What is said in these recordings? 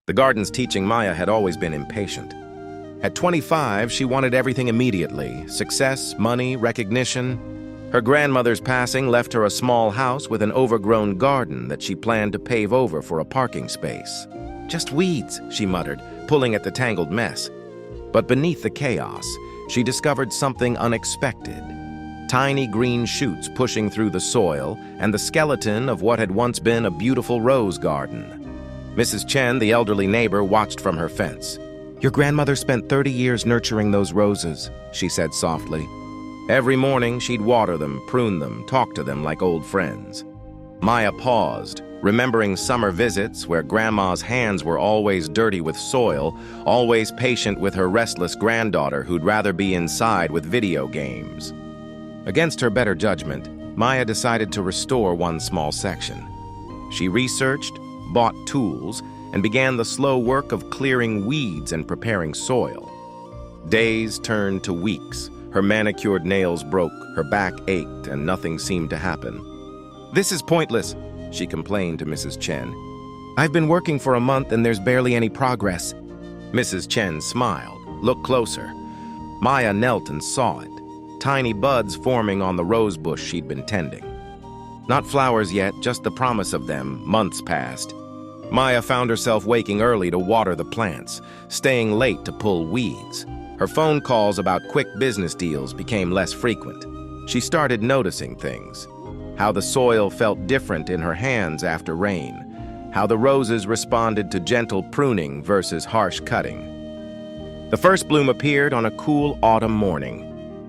The garden's teaching Maya had always been impatient. At 25, she wanted everything immediately: success, money, recognition. Her grandmother's passing left her a small house with an overgrown garden that she planned to pave over for a parking space. "Just weeds," she muttered, pulling at the tangled mess. But beneath the chaos, she discovered something unexpected. Tiny green shoots pushing through the soil and the skeleton of what had once been a beautiful rose garden. Mrs. Chen, the elderly neighbor, watched from her fence. "Your grandmother spent 30 years nurturing those roses," she said softly. Every morning, she'd water them, prune them, talk to them like old friends. Maya paused, remembering summer visits where Grandma's hands were always dirty with soil, always patient with her restless granddaughter who'd rather be inside with video games. Against her better judgment, Maya decided to restore one small section. She researched, bought tools, and began the slow work of clearing weeds and preparing soil. Days turned to weeks. Her manicured nails broke, her back ached, and nothing seemed to happen. "This is pointless," she complained to Mrs. Chen. "I've been working for a month and there's barely any progress." Mrs. Chen smiled. "Look closer." Maya knelt and saw it. Tiny buds forming on the rose bush she'd been tending. Not flowers yet, just the promise of them. Months passed. Maya found herself waking early to water the plants, staying late to pull weeds. Her phone calls about quick business deals became less frequent. She started noticing things. How the soil felt different in her hands after rain. How the roses responded to gentle pruning versus harsh cutting. The first bloom appeared on a cool autumn morning.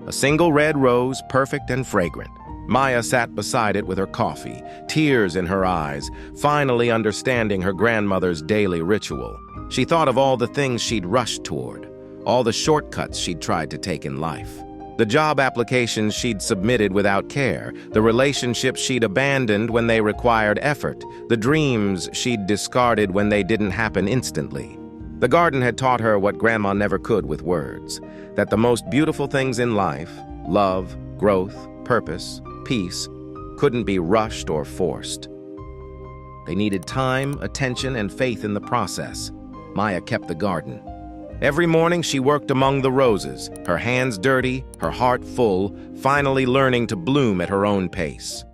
A single red rose, perfect and fragrant. Maya sat beside it with her coffee, tears in her eyes, finally understanding her grandmother's daily ritual. She thought of all the things she'd rushed toward, all the shortcuts she'd tried to take in life. The job applications she'd submitted without care, the relationships she'd abandoned when they required effort, the dreams she'd discarded when they didn't happen instantly. The garden had taught her what Grandma never could with words, that the most beautiful things in life, love, growth, purpose, peace, couldn't be rushed or forced. They needed time, attention, and faith in the process. Maya kept the garden. Every morning she worked among the roses, her hands dirty, her heart full, finally learning to bloom at her own pace.